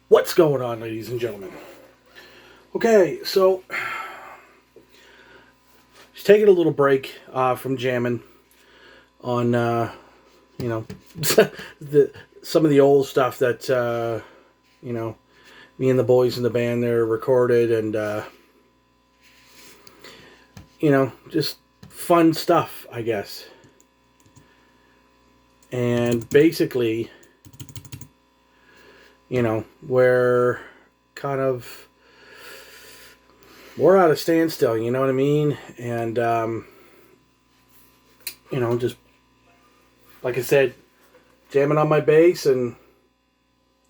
What's going on, ladies and gentlemen? Okay, so just taking a little break from jamming on, you know, the some of the old stuff that you know me and the boys in the band there recorded, and just fun stuff, I guess. And basically, we're kind of we're at a standstill, you know what I mean? And just like I said, jamming on my bass, and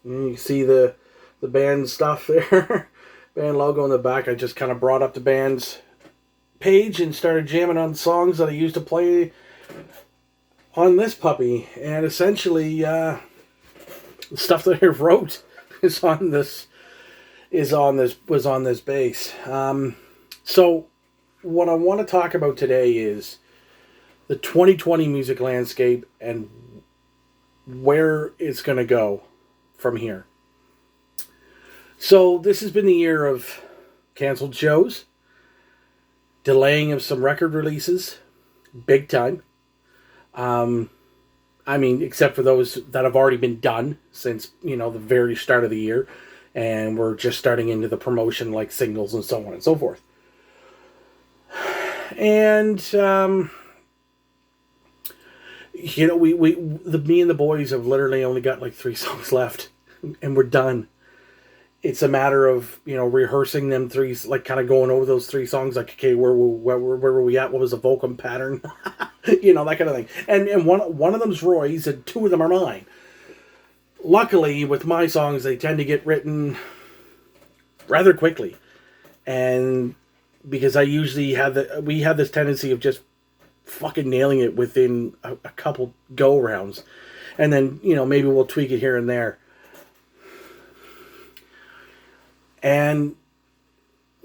you can see the band stuff there, band logo in the back. I just kind of brought up the band's page and started jamming on songs that I used to play on this puppy, and essentially the stuff that I wrote is on this was on this bass. So what I want to talk about today is the 2020 music landscape and where it's going to go from here. So this has been the year of canceled shows, delaying of some record releases, big time. Except for those that have already been done since, the very start of the year. And we're just starting into the promotion, like singles and so on and so forth. And, me and the boys have literally only got like 3 songs left, and we're done. It's a matter of, rehearsing them 3, like kind of going over those 3 songs, like, okay, where were we at? What was the vocal pattern? That kind of thing. And one of them's Roy's, and 2 of them are mine. Luckily, with my songs, they tend to get written rather quickly. And because we have this tendency of just fucking nailing it within a couple go rounds. And then, maybe we'll tweak it here and there. And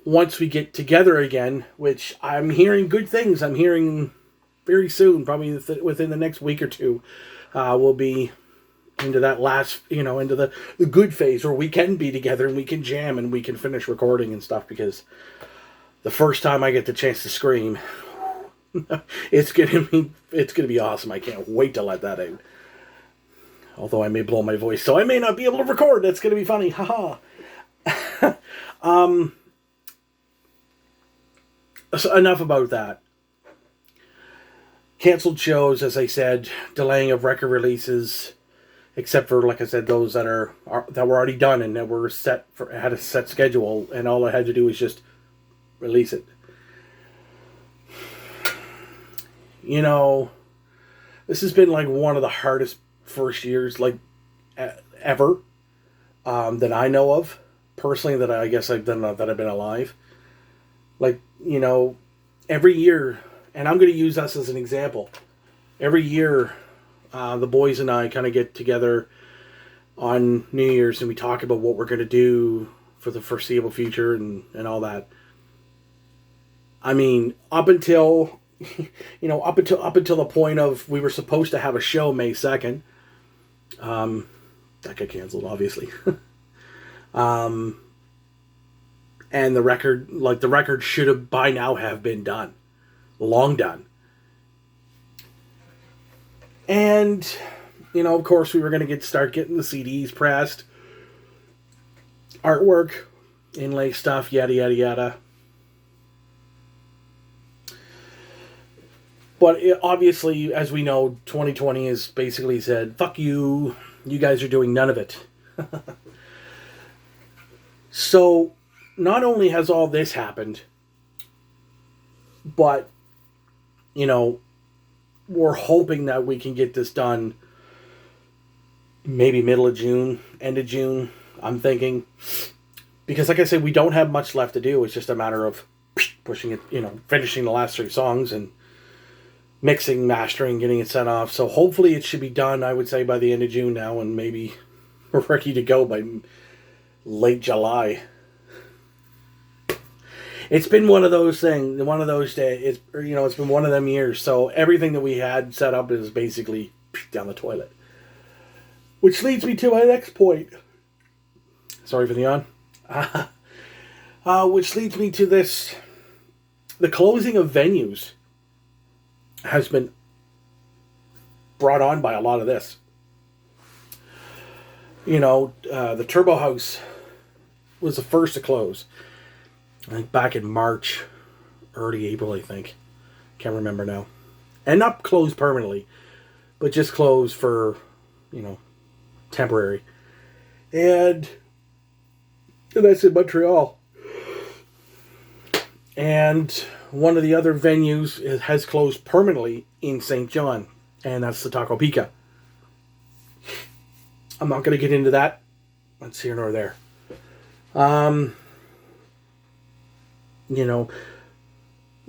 once we get together again, which I'm hearing good things, I'm hearing very soon, probably within the next week or 2, we'll be into that last, into the good phase where we can be together and we can jam and we can finish recording and stuff, because the first time I get the chance to scream, it's gonna be awesome. I can't wait to let that out. Although I may blow my voice, so I may not be able to record. That's gonna be funny. Haha. So enough about that. Canceled shows, as I said, delaying of record releases, except for, like I said, those that were already done and that were had a set schedule, and all I had to do was just release it. This has been like one of the hardest first years, like ever, that I know of personally. That I guess I've done that I've been alive. Like, every year, and I'm going to use us as an example. Every year, the boys and I kind of get together on New Year's and we talk about what we're going to do for the foreseeable future and all that. I mean, up until the point of we were supposed to have a show May 2nd. That got canceled, obviously. And the record should have by now have been done. Long done. And, of course, we were going to start getting the CDs pressed, artwork, inlay stuff, yada, yada, yada. But obviously, as we know, 2020 has basically said, fuck you, you guys are doing none of it. So, not only has all this happened, but, we're hoping that we can get this done maybe middle of June, end of June, I'm thinking. Because like I said, we don't have much left to do. It's just a matter of pushing it, finishing the last 3 songs and mixing, mastering, getting it sent off. So hopefully it should be done, I would say, by the end of June now, and maybe we're ready to go by late July. It's been one of those things, one of those days. It's been one of them years. So everything that we had set up is basically down the toilet. Which leads me to my next point. Sorry for the yawn. Which leads me to this. The closing of venues has been brought on by a lot of this. The Turbo House was the first to close. I think back in March, early April, I think. Can't remember now. And not closed permanently, but just closed for, temporary. And that's in Montreal. And one of the other venues has closed permanently in St. John, and that's the Taco Pica. I'm not going to get into that. That's here nor there.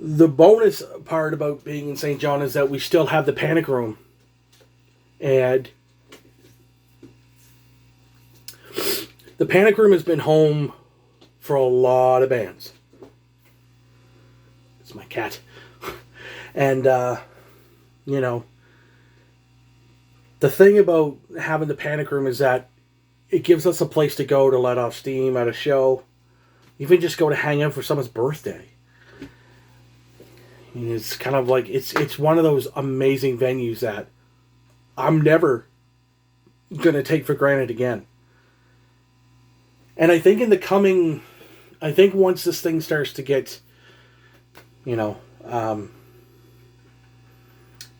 The bonus part about being in St. John is that we still have the Panic Room. And the Panic Room has been home for a lot of bands. It's my cat. And, the thing about having the Panic Room is that it gives us a place to go to let off steam at a show. Even just go to hang out for someone's birthday. It's kind of like, it's one of those amazing venues that I'm never going to take for granted again. And I think once this thing starts to get,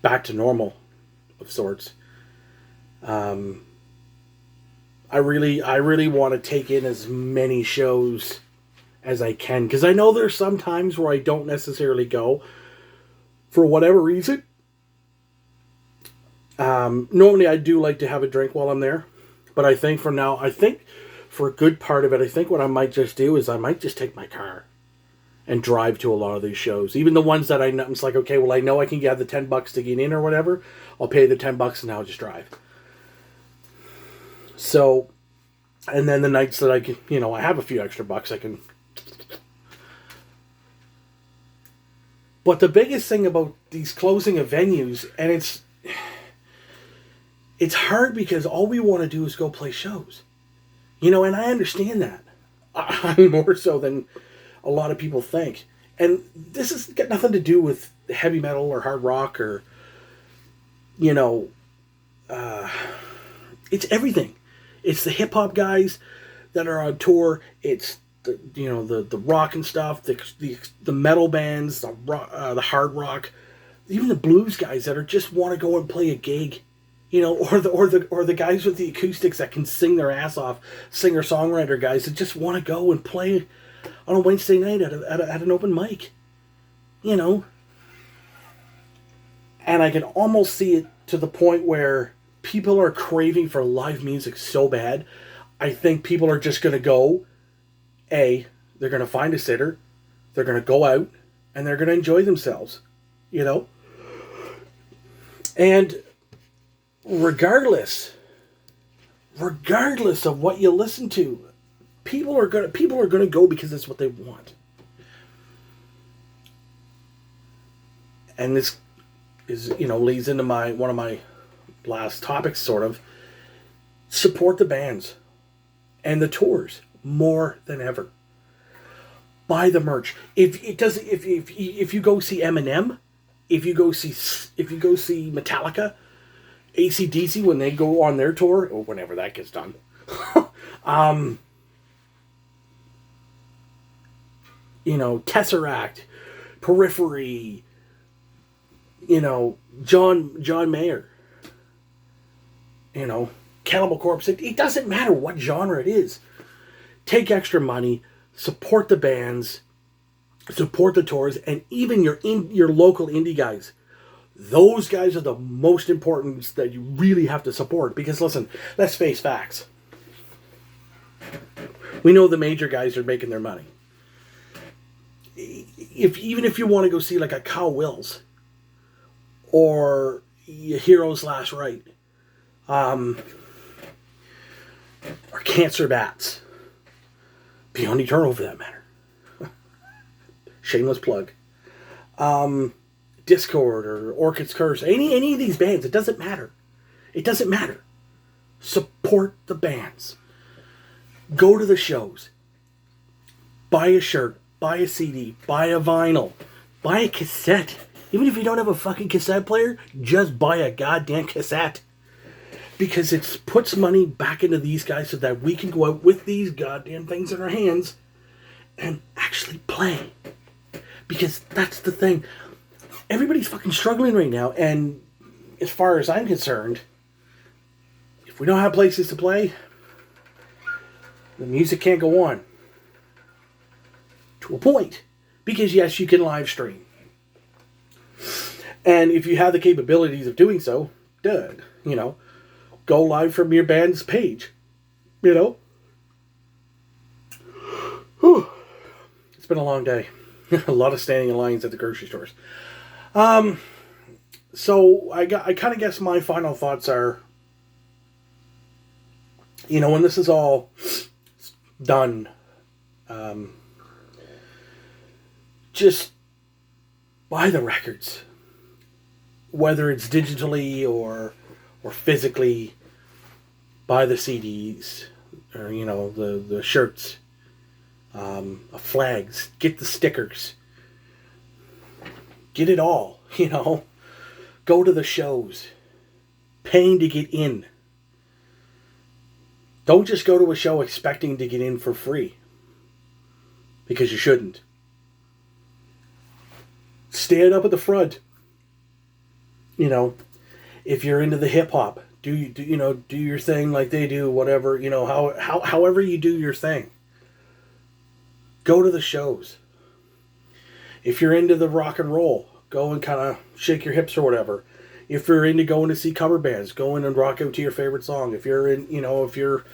back to normal of sorts, I really want to take in as many shows as I can, because I know there's some times where I don't necessarily go for whatever reason. Normally I do like to have a drink while I'm there, but I think for a good part of it, I think what I might just do is I might just take my car and drive to a lot of these shows. Even the ones that I know, it's like, okay, well, I know I can get the $10 to get in or whatever. I'll pay the $10 and I'll just drive. So, and then the nights that I can, I have a few extra bucks, I can. But the biggest thing about these closing of venues, and it's hard because all we want to do is go play shows. And I understand that. I'm more so than a lot of people think. And this has got nothing to do with heavy metal or hard rock or, it's everything. It's the hip hop guys that are on tour. It's the rock and stuff, the metal bands, the hard rock, even the blues guys that just want to go and play a gig, or the guys with the acoustics that can sing their ass off, singer-songwriter guys that just want to go and play on a Wednesday night at an open mic, And I can almost see it to the point where people are craving for live music so bad. I think people are just going to go. They're going to find a sitter, they're going to go out, and they're going to enjoy themselves, And regardless of what you listen to, people are going to go because it's what they want. And this is, leads into one of my last topics, sort of. Support the bands and the tours more than ever. Buy the merch. If you go see Eminem, if you go see Metallica, AC/DC when they go on their tour, or whenever that gets done, Tesseract, Periphery, John Mayer, Cannibal Corpse. It doesn't matter what genre it is. Take extra money, support the bands, support the tours, and even your local indie guys. Those guys are the most important that you really have to support. Because listen, let's face facts. We know the major guys are making their money. Even if you want to go see like a Cow Wills or Heroes Last Right, or Cancer Bats, Beyond Eternal for that matter. Shameless plug. Discord or Orchid's Curse, any of these bands, it doesn't matter. It doesn't matter. Support the bands. Go to the shows. Buy a shirt. Buy a CD. Buy a vinyl. Buy a cassette. Even if you don't have a fucking cassette player, just buy a goddamn cassette. Because it puts money back into these guys so that we can go out with these goddamn things in our hands and actually play. Because that's the thing. Everybody's fucking struggling right now, and as far as I'm concerned, if we don't have places to play, the music can't go on. To a point. Because yes, you can live stream. And if you have the capabilities of doing so, good. You know, go live from your band's page. You know? Whew. It's been a long day. A lot of standing in lines at the grocery stores. So I kind of guess my final thoughts are, you know, when this is all done, just buy the records, whether it's digitally or physically. Buy the CDs, or you know, the shirts, flags. Get the stickers. Get it all, you know. Go to the shows. Paying to get in. Don't just go to a show expecting to get in for free. Because you shouldn't. Stand up at the front. You know, if you're into the hip hop, do your thing like they do, whatever, you know, however you do your thing. Go to the shows. If you're into the rock and roll, go and kind of shake your hips or whatever. If you're into going to see cover bands, go in and rock out to your favorite song. If you're in, you know, if you're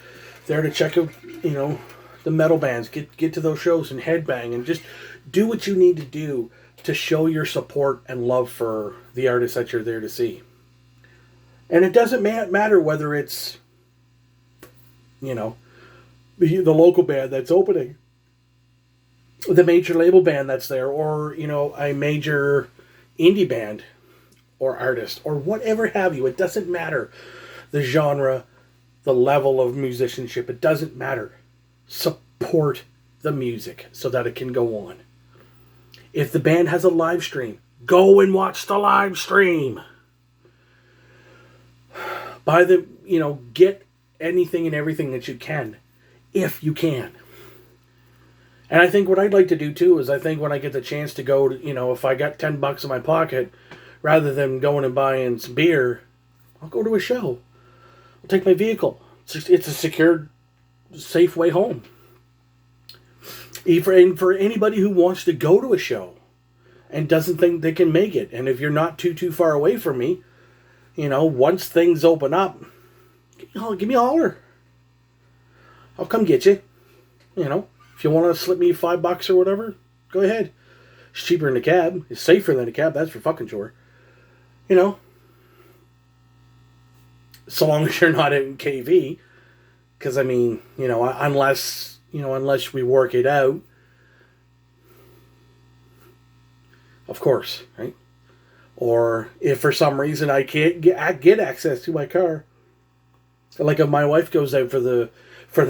there to check out, you know, the metal bands, get to those shows and headbang and just do what you need to do to show your support and love for the artists that you're there to see. And it doesn't matter whether it's, you know, the local band that's opening, the major label band that's there, or, you know, a major indie band or artist or whatever have you. It doesn't matter the genre, the level of musicianship. It doesn't matter. Support the music so that it can go on. If the band has a live stream, go and watch the live stream. Get anything and everything that you can, if you can. And I think what I'd like to do too is I think when I get the chance to go to, you know, if I got $10 in my pocket, rather than going and buying some beer, I'll go to a show. I'll take my vehicle. It's a secured, safe way home. And for anybody who wants to go to a show and doesn't think they can make it, and if you're not too far away from me, you know, once things open up, give me a holler. I'll come get you. You know, if you want to slip me $5 or whatever, go ahead. It's cheaper than a cab. It's safer than a cab, that's for fucking sure. You know, so long as you're not in KV, because I mean, you know, unless we work it out, of course, right? Or if for some reason I can't get access to my car, like if my wife goes out for the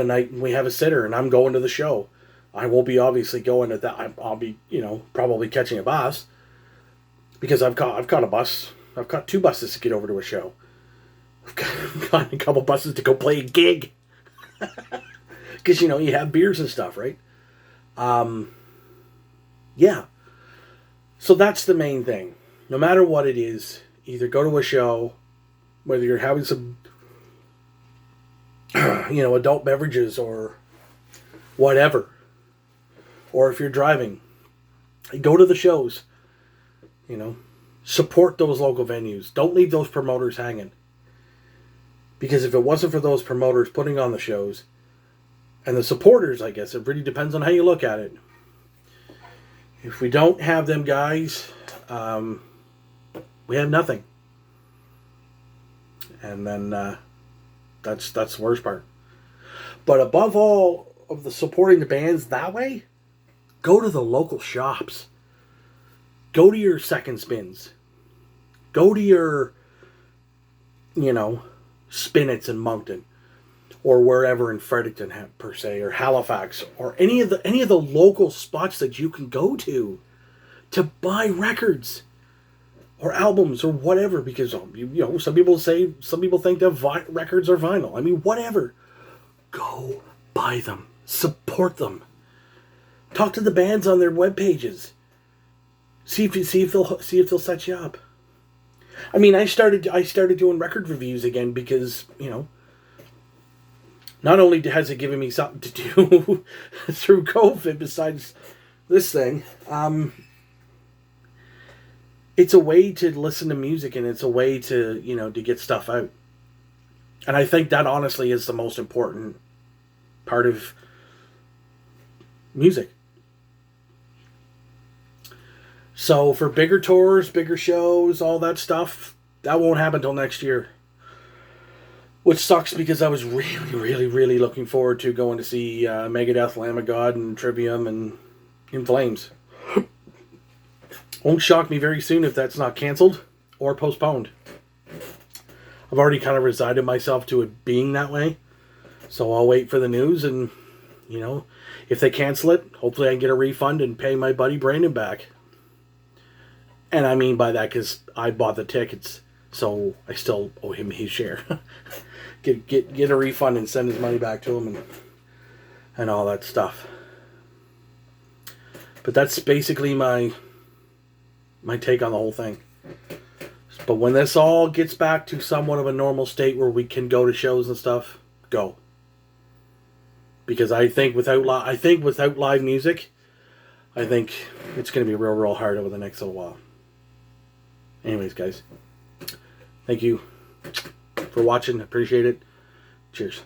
night and we have a sitter and I'm going to the show, I will be obviously going at that. I'll be, you know, probably catching a bus because I've caught a bus. I've caught 2 buses to get over to a show. I've got a couple buses to go play a gig. Because, you know, you have beers and stuff, right? Yeah. So that's the main thing. No matter what it is, either go to a show, whether you're having some, you know, adult beverages or whatever. Or if you're driving, go to the shows. You know, support those local venues. Don't leave those promoters hanging. Because if it wasn't for those promoters putting on the shows, and the supporters, I guess, it really depends on how you look at it. If we don't have them guys, we have nothing. And then that's the worst part. But above all of the supporting the bands that way, go to the local shops. Go to your second spins. Go to your, you know, Spinets in Moncton. or wherever in Fredericton per se, or Halifax, or any of the local spots that you can go to buy records or albums or whatever. Because some people think that records are vinyl. I mean, whatever. Go buy them, support them. Talk to the bands on their web pages. See if they'll set you up. I mean, I started doing record reviews again because, not only has it given me something to do through COVID besides this thing, it's a way to listen to music, and it's a way to, to get stuff out. And I think that honestly is the most important part of music. So for bigger tours, bigger shows, all that stuff, that won't happen till next year. Which sucks because I was really, really, really looking forward to going to see Megadeth, Lamb of God, and Trivium, and In Flames. Won't shock me very soon if that's not canceled or postponed. I've already kind of resigned myself to it being that way. So I'll wait for the news, and, if they cancel it, hopefully I can get a refund and pay my buddy Brandon back. And I mean by that because I bought the tickets, so I still owe him his share. get a refund and send his money back to him and all that stuff. But that's basically my take on the whole thing. But when this all gets back to somewhat of a normal state where we can go to shows and stuff, go. Because I think without live music, I think it's going to be real hard over the next little while. Anyways, guys, thank you for watching. Appreciate it. Cheers.